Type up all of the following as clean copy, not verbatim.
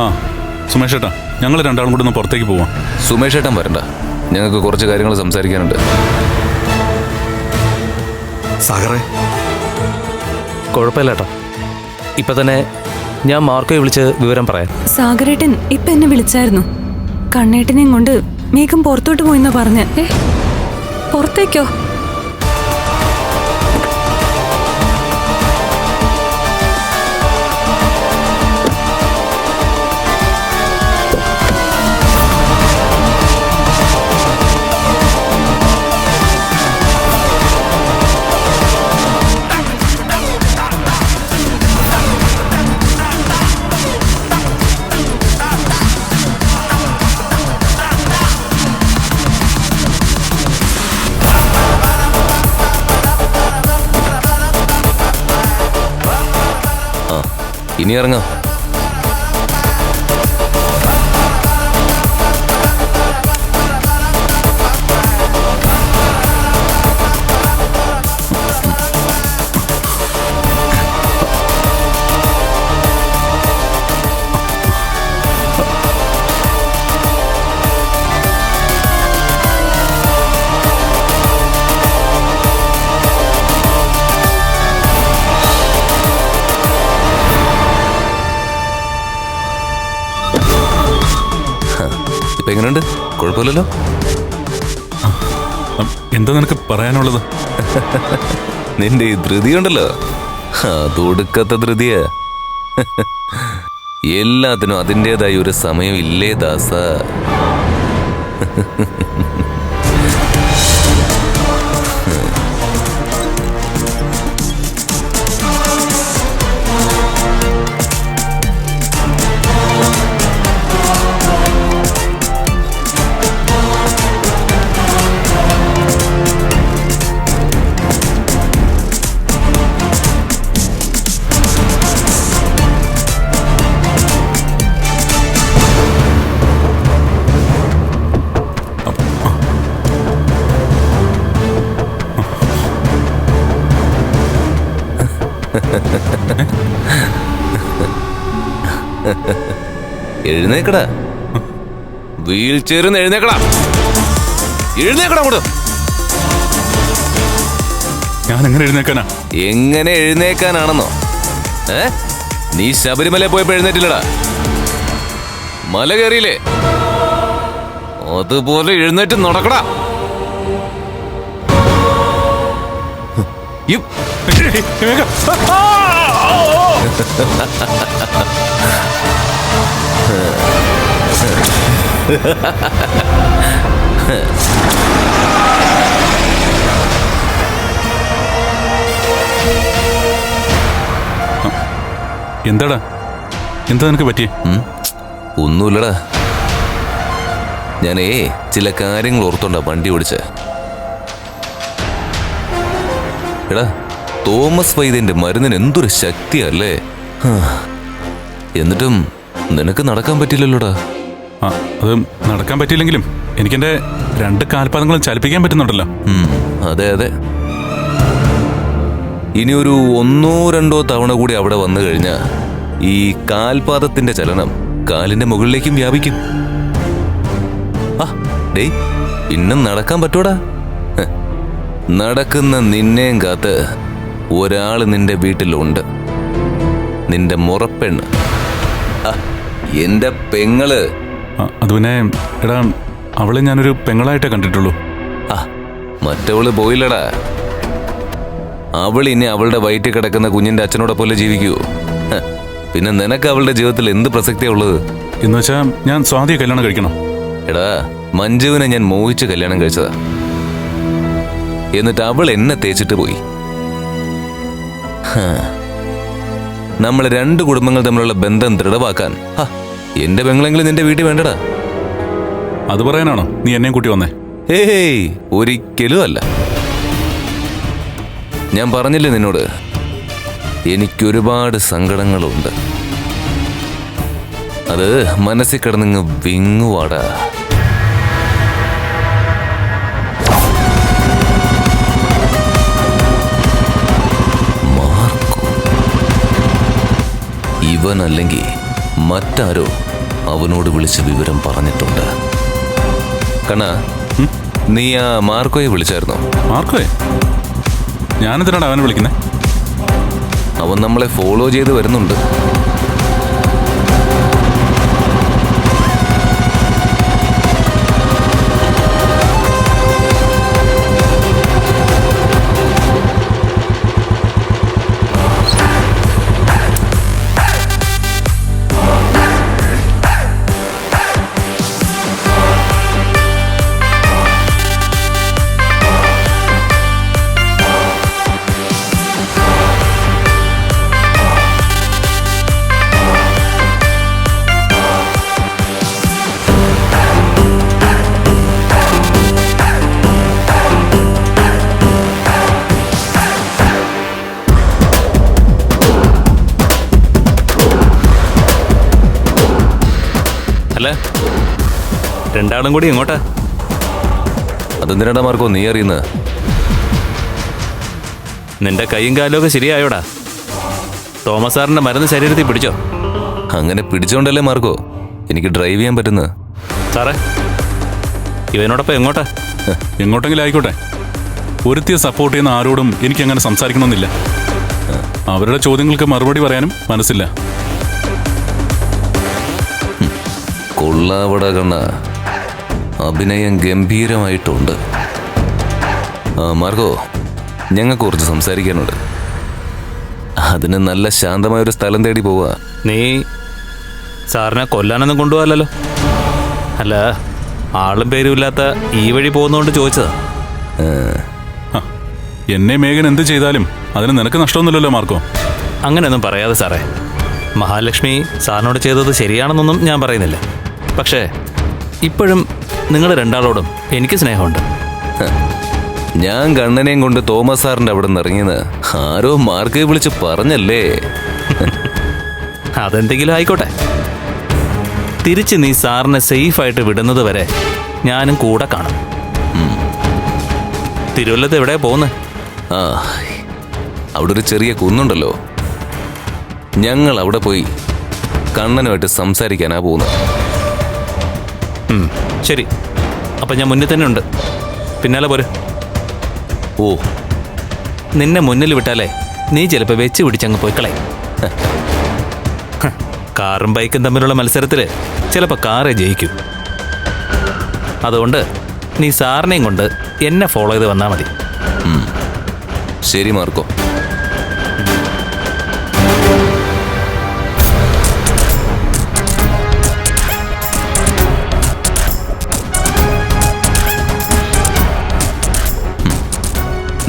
ആ സുമേഷ് ഏട്ടാ, ഞങ്ങൾ രണ്ടാളും കൂടെ ഒന്ന് പുറത്തേക്ക് പോവാം. സുമേഷ് ഏട്ടൻ വരണ്ട, ഞങ്ങൾക്ക് കുറച്ച് കാര്യങ്ങൾ സംസാരിക്കാനുണ്ട്. സാഗറേ, കുഴപ്പമില്ല ഏട്ടാ, ഇപ്പൊ തന്നെ ഞാൻ മാർക്കോയെ വിളിച്ച് വിവരം പറയാം. സാഗരേട്ടൻ ഇപ്പൊ എന്നെ വിളിച്ചായിരുന്നു. കണ്ണേട്ടനെയും കൊണ്ട് മേഘം പുറത്തോട്ട് പോയിന്നാ പറഞ്ഞ. പുറത്തേക്കോ? ഇനി ഇറങ്ങാം. എങ്ങനെയുണ്ട്? കുഴപ്പമില്ലല്ലോ. എന്താ നിനക്ക് പറയാനുള്ളത്? നിന്റെ ഈ ധൃതി ഉണ്ടല്ലോ, അതൊടുക്കത്തെ ധൃതിയ. എല്ലാത്തിനും അതിൻ്റെതായ ഒരു സമയം ഇല്ലേ ദാസ? എഴുന്നേക്കടാ, വീൽ ചെയറിന്ന് എഴുന്നേക്കടാ, എഴുന്നേക്കടാ കൂടെ. ഞാൻ എങ്ങനെ എഴുന്നേക്കാനാ? എങ്ങനെ എഴുന്നേക്കാനാണെന്നോ? നീ ശബരിമല പോയപ്പോ എഴുന്നേറ്റില്ലടാ, മല കയറിയില്ലേ? അതുപോലെ എഴുന്നേറ്റ് നടക്കടാ. എന്താടാ, എന്താ നിനക്ക് പറ്റിയേ? ഒന്നുമില്ലടാ, ഞാനേ ചില കാര്യങ്ങൾ ഓർത്തോണ്ടാ വണ്ടി ഓടിച്ച. എടാ, തോമസ് വൈദ്യന്റെ മരുന്നിന് എന്തൊരു ശക്തിയല്ലേ? എന്നിട്ടും നിനക്ക് നടക്കാൻ പറ്റില്ലല്ലോടാ. അത് നടക്കാൻ പറ്റിയില്ലെങ്കിലും എനിക്കെന്റെ 2 കാൽപാദങ്ങളും ചലിപ്പിക്കാൻ പറ്റുന്നുണ്ടല്ലോ. അതെ അതെ, ഇനി ഒരു 1-2 തവണ കൂടി അവിടെ വന്നു കഴിഞ്ഞാ ഈ കാൽപാദത്തിന്റെ ചലനം കാലിന്റെ മുകളിലേക്കും വ്യാപിക്കും. ഡേയ്, പിന്നെ നടക്കാൻ പറ്റൂടാ? നടക്കുന്ന നിന്നെയും കാത്ത് ഒരാള് നിന്റെ വീട്ടിലുണ്ട്, നിന്റെ മുറപ്പെണ്ണ്, എന്റെ പെങ്ങള്. അത് പിന്നെ എടാ, അവളെ ഞാനൊരു പെങ്ങളായിട്ടേ കണ്ടിട്ടുള്ളൂ. മറ്റവള് പോയില്ലടാ. അവൾ ഇനി അവളുടെ വയറ്റിൽ കിടക്കുന്ന കുഞ്ഞിന്റെ അച്ഛനോടെ പോലെ ജീവിക്കൂ. പിന്നെ നിനക്ക് അവളുടെ ജീവിതത്തിൽ എന്ത് പ്രസക്തിയാ ഉള്ളത്? എന്ന് വെച്ചാ ഞാൻ സ്വാതിയെ കല്യാണം കഴിക്കണം. എടാ, മഞ്ജുവിനെ ഞാൻ മോഹിച്ച് കല്യാണം കഴിച്ചതാ. എന്നിട്ട് അവൾ എന്നെ തേച്ചിട്ട് പോയി. നമ്മൾ 2 കുടുംബങ്ങൾ തമ്മിലുള്ള ബന്ധം ദൃഢമാക്കാൻ എന്റെ പെങ്ങളെങ്കിലും നിന്റെ വീട്ടിൽ വേണ്ടടാ. അത് പറയാനാണോ നീ എന്നെയും കൂട്ടി വന്നേ? ഏയ്, ഒരിക്കലും അല്ല. ഞാൻ പറഞ്ഞില്ലേ നിന്നോട്, എനിക്കൊരുപാട് സങ്കടങ്ങളുണ്ട്. അത് മനസ്സിൽ കിടന്നിങ്ങ് വിങ്ങുവാടാ. ഇവനല്ലെങ്കിൽ മറ്റാരോ അവനോട് വിളിച്ച് വിവരം പറഞ്ഞിട്ടുണ്ട്. കണ്ണ, നീ ആ മാർക്കോയെ വിളിച്ചായിരുന്നോ? മാർക്കോയെ? ഞാനെന്തിനാണ് അവനെ വിളിക്കുന്നത്? അവൻ നമ്മളെ ഫോളോ ചെയ്ത് വരുന്നുണ്ട്. അല്ല, രണ്ടാളും കൂടി എങ്ങോട്ടാ? അതെന്തിനാടാ മാർക്കോ നീ അറിയുന്നത്? നിന്റെ കൈയും കാലും ഒക്കെ ശരിയായോടാ? തോമസ് സാറിന്റെ മരുന്ന് ശരീരത്തിൽ പിടിച്ചോ? അങ്ങനെ പിടിച്ചോണ്ടല്ലേ മാർക്കോ എനിക്ക് ഡ്രൈവ് ചെയ്യാൻ പറ്റുന്നത്. സാറേ, ഇവനോടൊപ്പം എങ്ങോട്ടാ? എങ്ങോട്ടെങ്കിലും ആയിക്കോട്ടെ. ഒരുത്തിയെ സപ്പോർട്ട് ചെയ്യുന്ന ആരോടും എനിക്കങ്ങനെ സംസാരിക്കണമെന്നില്ല. അവരുടെ ചോദ്യങ്ങൾക്ക് മറുപടി പറയാനും മനസ്സില്ല. കൊള്ളാവട കണ്ണ, അഭിനയം ഗംഭീരമായിട്ടുണ്ട്. മാർക്കോ, ഞങ്ങൾക്ക് കുറച്ച് സംസാരിക്കാനുണ്ട്. അതിന് നല്ല ശാന്തമായൊരു സ്ഥലം തേടി പോവുക. നീ സാറിനെ കൊല്ലാനൊന്നും കൊണ്ടുപോകല്ലോ? അല്ല, ആളും പേരും ഇല്ലാത്ത ഈ വഴി പോകുന്നതുകൊണ്ട് ചോദിച്ചതാ. എന്നെ മേഘൻ എന്ത് ചെയ്താലും അതിന് നിനക്ക് നഷ്ടമൊന്നുമില്ലല്ലോ മാർക്കോ. അങ്ങനെയൊന്നും പറയാതെ സാറേ. മഹാലക്ഷ്മി സാറിനോട് ചെയ്തത് ശരിയാണെന്നൊന്നും ഞാൻ പറയുന്നില്ല. പക്ഷേ ഇപ്പോഴും നിങ്ങൾ രണ്ടാളോടും എനിക്ക് സ്നേഹമുണ്ട്. ഞാൻ കണ്ണനെയും കൊണ്ട് തോമസ് സാറിന്റെ അവിടെ നിന്ന് ഇറങ്ങിയെന്ന് ആരോ മാർക്കയെ വിളിച്ച് പറഞ്ഞല്ലേ? അതെന്തെങ്കിലും ആയിക്കോട്ടെ. തിരിച്ച് നീ സാറിനെ സേഫായിട്ട് വിടുന്നത് വരെ ഞാനും കൂടെ കാണും. തിരുവല്ലത്ത് എവിടെയാ പോകുന്നത്? ആ, അവിടെ ഒരു ചെറിയ കുന്നുണ്ടല്ലോ. ഞങ്ങൾ അവിടെ പോയി കണ്ണനുമായിട്ട് സംസാരിക്കാനാ പോകുന്നത്. ശരി, അപ്പം ഞാൻ മുന്നിൽ തന്നെ ഉണ്ട്. പിന്നാലെ പോരെ. ഓ, നിന്നെ മുന്നിൽ വിട്ടാലേ നീ ചിലപ്പോൾ വെച്ച് പിടിച്ചങ്ങ് പോയിക്കളെ. കാറും ബൈക്കും തമ്മിലുള്ള മത്സരത്തിൽ ചിലപ്പോൾ കാറേ ജയിക്കും. അതുകൊണ്ട് നീ സാറിനെയും കൊണ്ട് എന്നെ ഫോളോ ചെയ്ത് വന്നാൽ മതി. ശരി മാർക്കോ.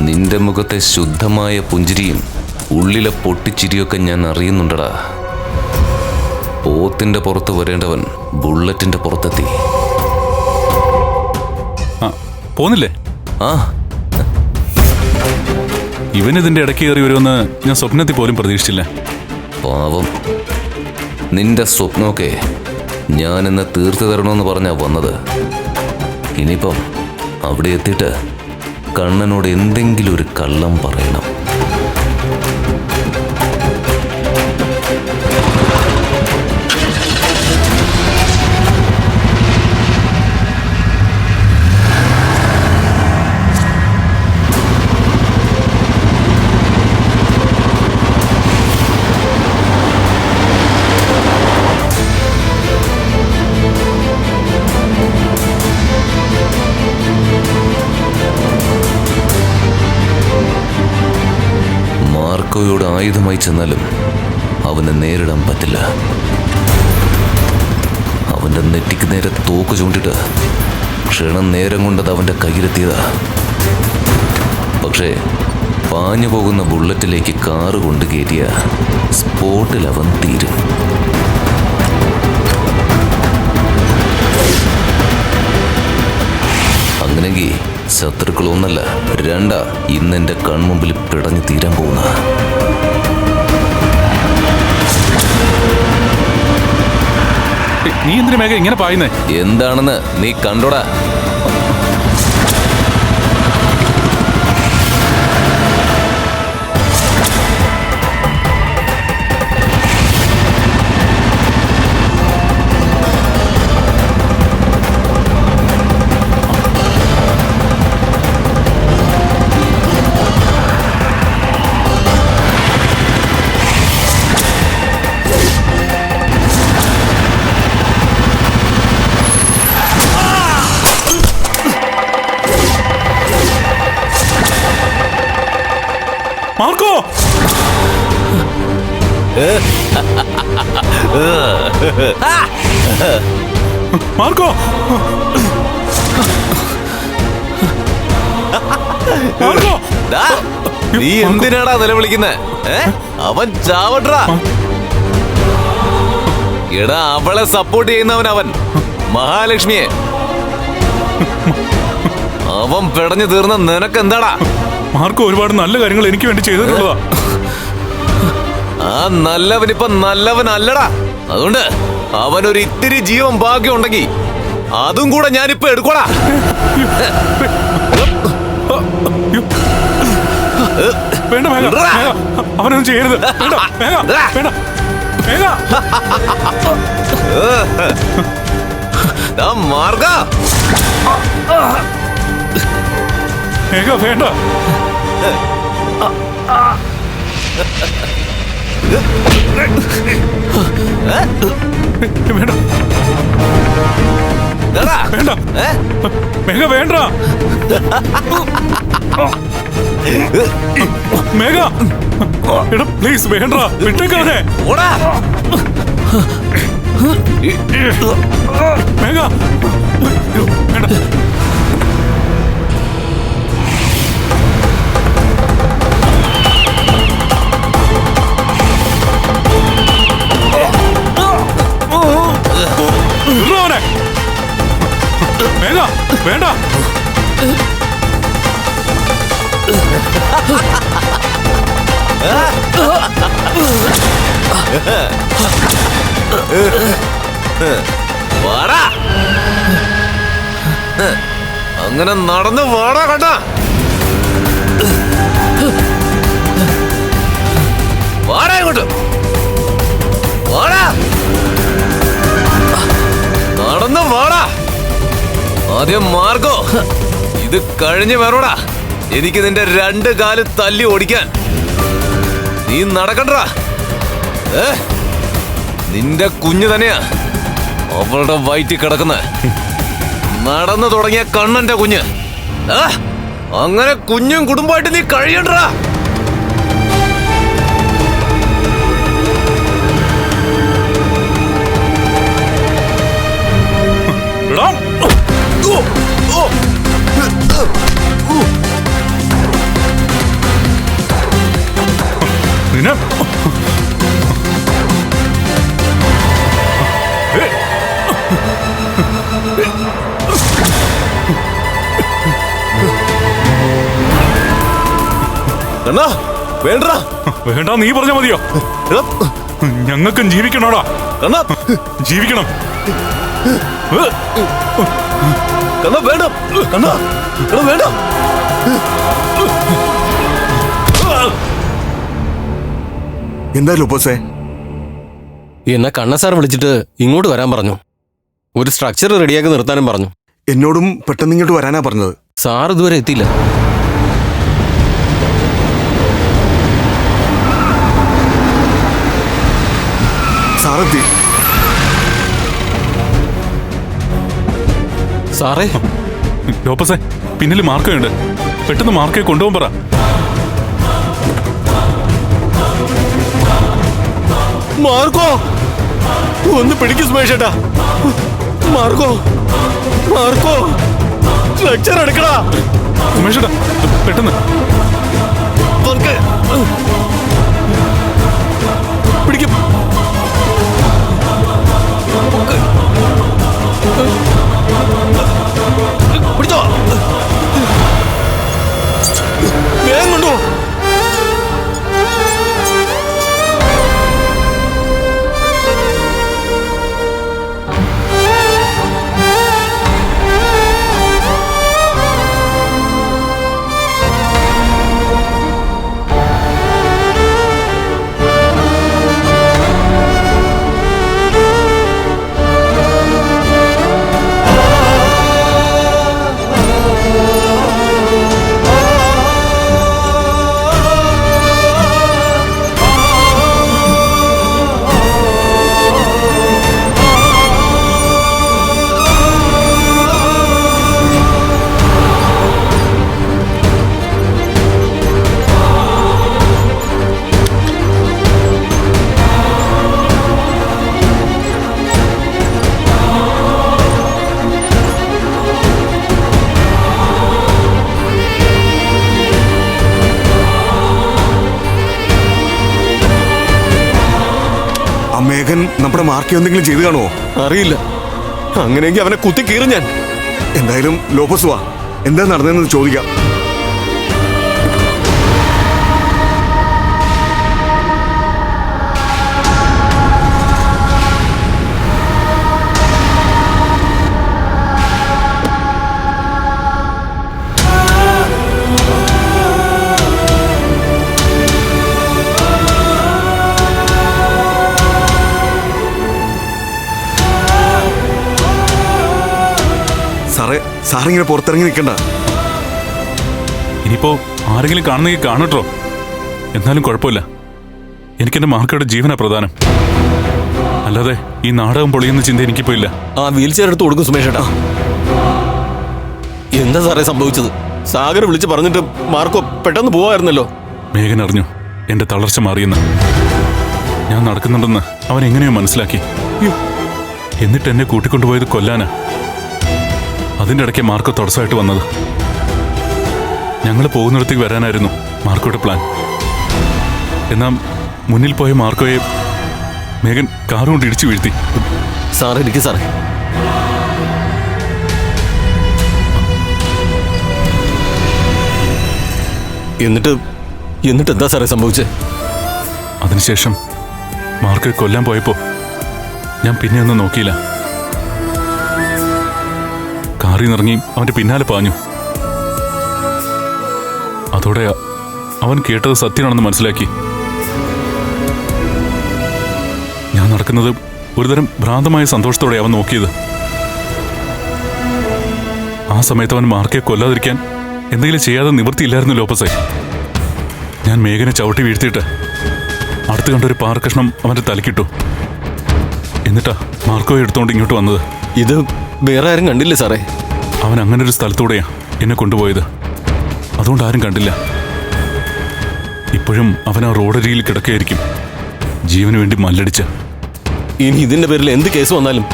നിന്റെ മുഖത്തെ ശുദ്ധമായ പുഞ്ചിരിയും ഉള്ളിലെ പൊട്ടിച്ചിരിയൊക്കെ ഞാൻ അറിയുന്നുണ്ടടാ. പോത്തിന്റെ പുറത്ത് വരേണ്ടവൻ ബുള്ളറ്റിന്റെ പുറത്തെത്തി. പോന്നില്ലേ? ആ, ഇവനിതിന്റെ ഇടയ്ക്ക് കയറി വരുമെന്ന് ഞാൻ സ്വപ്നത്തിൽ പോലും പ്രതീക്ഷിച്ചില്ല. പാവം, നിന്റെ സ്വപ്നമൊക്കെ ഞാനെന്ന് തീർത്തു തരണമെന്ന് പറഞ്ഞാ വന്നത്. ഇനിയിപ്പം അവിടെ എത്തിയിട്ട് കണ്ണനോട് എന്തെങ്കിലും ഒരു കള്ളം പറയണം. മാർക്കോയോട് ആയുധമായി ചെന്നാലും അവനെ നേരിടാൻ പറ്റില്ല. അവന്റെ നെറ്റിക്ക് നേരെ തോക്ക് ചൂണ്ടിട്ട് ക്ഷണം നേരം കൊണ്ടത് അവന്റെ കയ്യിലെത്തിയതാ. പക്ഷേ പാഞ്ഞു പോകുന്ന ബുള്ളറ്റിലേക്ക് കാറ് കൊണ്ട് കയറ്റിയ സ്പോട്ടിൽ അവൻ തീരും. അങ്ങനെങ്കിൽ ശത്രുക്കൾ ഒന്നല്ല രണ്ടാ ഇന്നെന്റെ കൺമുമ്പിൽ പിടഞ്ഞു തീരാൻ പോകുന്ന. നീ എന്തിനു മേഘ ഇങ്ങനെ പായുന്നേ? എന്താണെന്ന് നീ കണ്ടോടാ. മാർക്കോ മാർക്കോ ദാ, നീ എന്തിനാടാ നിലവിളിക്കുന്നേ? അവൻ ചാവട്രാ. എടാ, അവളെ സപ്പോർട്ട് ചെയ്യുന്നവൻ അവൻ, മഹാലക്ഷ്മിയെ. അവൻ പെടഞ്ഞു തീർന്ന നിനക്ക് എന്താടാ? മാർക്കോ ഒരുപാട് നല്ല കാര്യങ്ങൾ എനിക്ക് വേണ്ടി ചെയ്തിട്ടുള്ളതാ. ആ നല്ലവനിപ്പൊ നല്ലവനല്ലടാ. അതുകൊണ്ട് അവനൊരു ഇത്തിരി ജീവൻ ബാക്കിയുണ്ടെങ്കിൽ അതും കൂടെ ഞാനിപ്പോ എടുക്കോടാ. വേണ്ട മേഘ, അവനൊന്നും ചെയ്യരുത്. വേണ്ട മേഘ, വേണ്ട മേഘ. മാർഗ മേഘ വേണ്ട. വേണ്ട വേണ്ട മേഘ വേണ്ട. മേഘ എടാ പ്ലീസ് വേണ്ട, വിട്ടേക്കാതെ. മേഘ വേണ്ട. മേഘ വേണ്ട. വാടാ, അങ്ങനെ നടന്ന് വാടാ കണ്ട. വാടാ ഇങ്ങോട്ട്, വാടാ, നടന്ന് വാടാ. ആദ്യം മാർഗോ, ഇത് കഴിഞ്ഞ് വരോടാ എനിക്ക് നിന്റെ 2 കാല് തല്ലി ഓടിക്കാൻ. നീ നടക്കണ്ടാ. നിന്റെ കുഞ്ഞു തന്നെയാ അവളുടെ വയറ്റിൽ കിടക്കുന്ന നടന്നു തുടങ്ങിയ കണ്ണന്റെ കുഞ്ഞ്. അങ്ങനെ കുഞ്ഞും കുടുംബമായിട്ട് നീ കഴിയണ്ടാ. നിന്നെ വേണ്ട വേണ്ട, നീ പറഞ്ഞ മതിയോ? ഞങ്ങൾക്കും ജീവിക്കണോടാ. ജീവിക്കണം. വേണ്ട വേണ്ട. എന്താ ലൂപ്പോസേ? എന്നെ കണ്ണ സാർ വിളിച്ചിട്ട് ഇങ്ങോട്ട് വരാൻ പറഞ്ഞു. ഒരു സ്ട്രക്ചർ റെഡിയാക്കി നിർത്താനും പറഞ്ഞു. എന്നോടും പെട്ടെന്ന് ഇങ്ങോട്ട് വരാനാ പറഞ്ഞത്. സാർ ഇതുവരെ എത്തിയില്ല. സാറെത്തി. സാറേ, ലോപ്പസേ, പിന്നിൽ മാർക്കോയുണ്ട്. പെട്ടെന്ന് മാർക്കോയെ കൊണ്ടുപോകാൻ പറ. മാർക്കോ ഒന്ന് പിടിക്ക് സുമേഷേട്ടാ. മാർക്കോ മാർക്കോ സ്ട്രക്ചർ എടുക്കടാ. സുമേഷേട്ടാ പെട്ടെന്ന് പിടിക്കും. പിടിച്ചോ, വേഗം കൊണ്ടോ. നമ്മുടെ മാർക്ക് എന്തെങ്കിലും ചെയ്തു കാണുമോ? അറിയില്ല. അങ്ങനെയെങ്കിൽ അവനെ കുത്തി കീറും ഞാൻ. എന്തായാലും ലോപ്പസ് വാ, എന്താ നടന്നതെന്ന് ചോദിക്കാം. സാറിങ്ങനെ പുറത്തിറങ്ങി നിൽക്കണ്ട. ഇനിയിപ്പോ ആരെങ്കിലും കാണുന്നെങ്കിൽ കാണട്ടോ. എന്നാലും കുഴപ്പമില്ല. എനിക്കെന്റെ മാർക്കയുടെ ജീവനാ പ്രധാനം. അല്ലാതെ ഈ നാടകം പൊളിയുന്ന ചിന്ത എനിക്കിപ്പോ ഇല്ല. ആ വീൽ ചെയർ എടുത്ത് കൊടുക്കും സുമേഷ് ഏട്ടാ. എന്താ സാറേ സംഭവിച്ചത്? സാഗർ വിളിച്ച് പറഞ്ഞിട്ട് മാർക്കോ പെട്ടെന്ന് പോവായിരുന്നല്ലോ. മേഘൻ അറിഞ്ഞു എന്റെ തളർച്ച മാറിയെന്ന്. ഞാൻ നടക്കുന്നുണ്ടെന്ന് അവൻ എങ്ങനെയോ മനസ്സിലാക്കി. എന്നിട്ട് എന്നെ കൂട്ടിക്കൊണ്ടുപോയത് കൊല്ലാനാ. അതിൻ്റെ ഇടയ്ക്ക് മാർക്കോ തടസ്സമായിട്ട് വന്നത്. ഞങ്ങൾ പോകുന്നിടത്തേക്ക് വരാനായിരുന്നു മാർക്കോയുടെ പ്ലാൻ. എന്നാൽ മുന്നിൽ പോയ മാർക്കോയെ മേഘൻ കാറുകൊണ്ട് ഇടിച്ചു വീഴ്ത്തി. സാറേ ഇരിക്കും സാറേ. എന്നിട്ട് എന്താ സാറേ സംഭവിച്ചത്? അതിനുശേഷം മാർക്കോയെ കൊല്ലാൻ പോയപ്പോ ഞാൻ പിന്നെ ഒന്നും നോക്കിയില്ല. കാറിൽ നിന്നിറങ്ങി അവന്റെ പിന്നാലെ പാഞ്ഞു. അതോടെ അവൻ കേട്ടത് സത്യമാണെന്ന് മനസ്സിലാക്കി. ഞാൻ നടക്കുന്നത് ഒരുതരം ഭ്രാന്തമായ സന്തോഷത്തോടെ അവൻ നോക്കിയത്. ആ സമയത്ത് അവൻ മാർക്കയെ കൊല്ലാതിരിക്കാൻ എന്തെങ്കിലും ചെയ്യാതെ നിവൃത്തിയില്ലായിരുന്നു ലോപ്പസേ. ഞാൻ മേഘനെ ചവിട്ടി വീഴ്ത്തിയിട്ട് അടുത്ത് കണ്ടൊരു പാറക്കഷ്ണം അവന്റെ തലക്കിട്ടു. എന്നിട്ടാ മാർക്കോയെ എടുത്തുകൊണ്ട് ഇങ്ങോട്ട് വന്നത്. ഇത് വേറെ ആരും കണ്ടില്ലേ സാറേ? അവൻ അങ്ങനെ ഒരു സ്ഥലത്തൂടെയാ എന്നെ കൊണ്ടുപോയത്. അതുകൊണ്ട് ആരും കണ്ടില്ല. ഇപ്പോഴും അവൻ ആ റോഡരിയിൽ കിടക്കുകയായിരിക്കും, ജീവന് വേണ്ടി മല്ലടിച്ച്. ഇനി ഇതിന്റെ പേരിൽ എന്ത് കേസ് വന്നാലും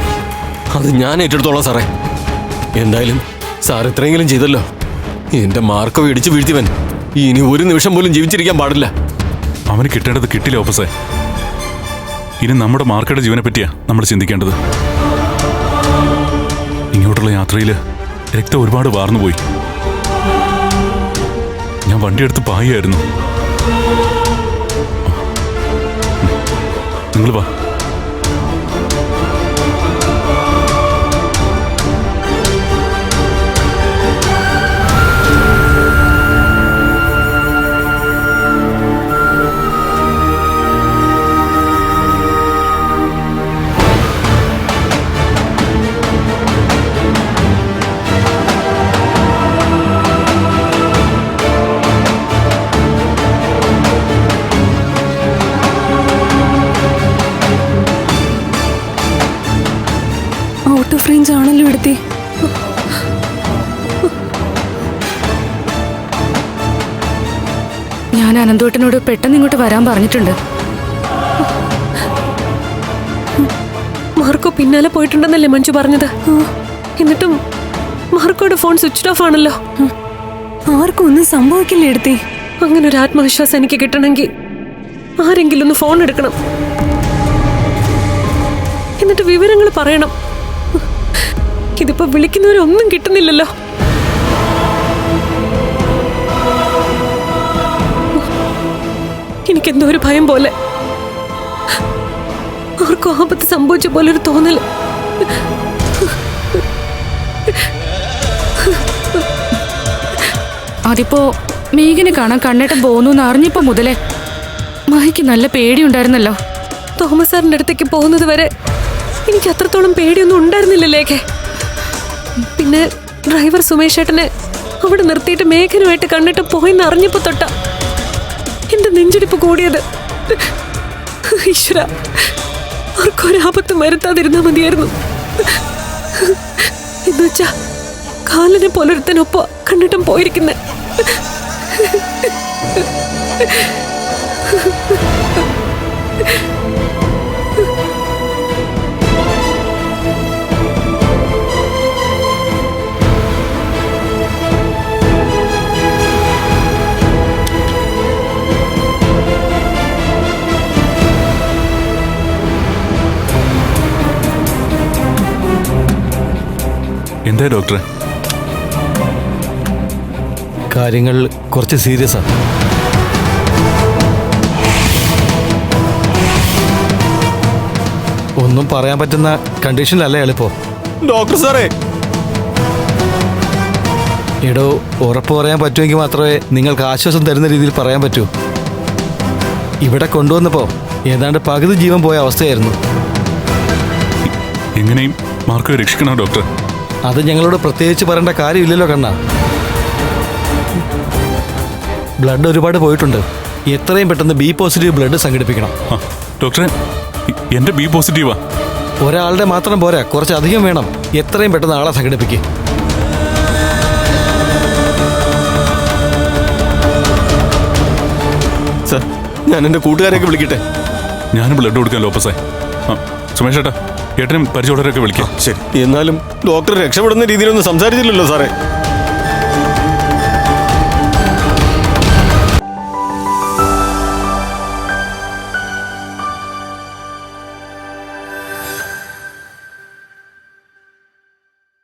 അത് ഞാൻ ഏറ്റെടുത്തോളാം സാറേ. എന്തായാലും സാർ എത്രയെങ്കിലും ചെയ്തല്ലോ. എന്റെ മാർക്കോ ഇടിച്ചു വീഴ്ത്തിയവൻ ഇനി ഒരു നിമിഷം പോലും ജീവിച്ചിരിക്കാൻ പാടില്ല. അവന് കിട്ടേണ്ടത് കിട്ടില്ല ഓഫീസേ. ഇനി നമ്മുടെ മാർക്കയുടെ ജീവനെ പറ്റിയാ നമ്മൾ ചിന്തിക്കേണ്ടത്. ഇങ്ങോട്ടുള്ള യാത്രയിൽ രക്തം ഒരുപാട് വാർന്നുപോയി. ഞാൻ വണ്ടിയെടുത്ത് പായായിരുന്നു. നിങ്ങൾ വാ. ഔട്ട് ഓഫ് റേഞ്ച് ആണല്ലോ എടുത്തി. ഞാൻ അനന്തോട്ടിനോട് പെട്ടെന്ന് ഇങ്ങോട്ട് വരാൻ പറഞ്ഞിട്ടുണ്ട്. മാർക്കോ പിന്നാലെ പോയിട്ടുണ്ടെന്നല്ലേ മഞ്ജു പറഞ്ഞത്? എന്നിട്ടും മാർക്കോയുടെ ഫോൺ സ്വിച്ച് ഓഫ് ആണല്ലോ. ആർക്കും ഒന്നും സംഭവിക്കില്ല എടുത്തി. അങ്ങനെ ഒരു ആത്മവിശ്വാസം എനിക്ക് കിട്ടണമെങ്കിൽ ആരെങ്കിലും ഒന്ന് ഫോൺ എടുക്കണം, എന്നിട്ട് വിവരങ്ങൾ പറയണം. ഇതിപ്പോ വിളിക്കുന്നവരൊന്നും കിട്ടുന്നില്ലല്ലോ. എനിക്കെന്തോ ഒരു ഭയം പോലെ, ആർക്കും ആപത്ത് സംഭവിച്ച പോലെ ഒരു തോന്നൽ. അതിപ്പോ മേഘനെ കാണാൻ കണ്ണേട്ടൻ പോകുന്നു അറിഞ്ഞപ്പോ മുതലേ മഹിക്ക് നല്ല പേടിയുണ്ടായിരുന്നല്ലോ. തോമസ് സാറിന്റെ അടുത്തേക്ക് പോകുന്നത് വരെ എനിക്ക് അത്രത്തോളം പേടിയൊന്നും ഉണ്ടായിരുന്നില്ല ലേഖ. പിന്നെ ഡ്രൈവർ സുമേഷ് ഏട്ടനെ അവിടെ നിർത്തിയിട്ട് മേഘനുമായിട്ട് കണ്ടിട്ട് പോയെന്ന് അറിഞ്ഞപ്പോ തൊട്ട എന്റെ നെഞ്ചിടിപ്പ് കൂടിയത്. ഈശ്വര, ആർക്കൊരാപത്തും വരുത്താതിരുന്നാ മതിയായിരുന്നു. എന്നുവെച്ചാ കാലിനെ പോലൊരുത്തനൊപ്പം കണ്ടിട്ടും പോയിരിക്കുന്നെ. എന്താ ഡോക്ടറെ? കാര്യങ്ങൾ കുറച്ച് സീരിയസാണ്. ഒന്നും പറയാൻ പറ്റുന്ന കണ്ടീഷനിലല്ല എളുപ്പം. ഡോക്ടർ സാറേ, എടോ, ഉറപ്പ് പറയാൻ പറ്റുമെങ്കിൽ മാത്രമേ നിങ്ങൾക്ക് ആശ്വാസം തരുന്ന രീതിയിൽ പറയാൻ പറ്റൂ. ഇവിടെ കൊണ്ടുവന്നപ്പോൾ ഏതാണ്ട് പകുതി ജീവൻ പോയ അവസ്ഥയായിരുന്നു. എങ്ങനെയും മാർക്കോയെ രക്ഷിക്കണോ ഡോക്ടർ? അത് ഞങ്ങളോട് പ്രത്യേകിച്ച് പറയേണ്ട കാര്യമില്ലല്ലോ കണ്ണ. ബ്ലഡ് ഒരുപാട് പോയിട്ടുണ്ട്. എത്രയും പെട്ടെന്ന് ബി പോസിറ്റീവ് ബ്ലഡ് സംഘടിപ്പിക്കണം. ആ, ഡോക്ടറെ, എന്റെ ബി പോസിറ്റീവാ. ഒരാളുടെ മാത്രം പോരാ, കുറച്ചധികം വേണം. എത്രയും പെട്ടെന്ന് ആളെ സംഘടിപ്പിക്കുക. സാർ, ഞാൻ എൻ്റെ കൂട്ടുകാരെയൊക്കെ വിളിക്കട്ടെ? ഞാനും ബ്ലഡ് കൊടുക്കാൻ ലോപ്പസേ. ആ, സുമേഷ് ഏട്ടനും പരിചയമുള്ളവരൊക്കെ വിളിക്കാം. ശരി. എന്നാലും ഡോക്ടർ രക്ഷപ്പെടുന്ന രീതിയിലൊന്നും സംസാരിച്ചില്ലല്ലോ സാറേ.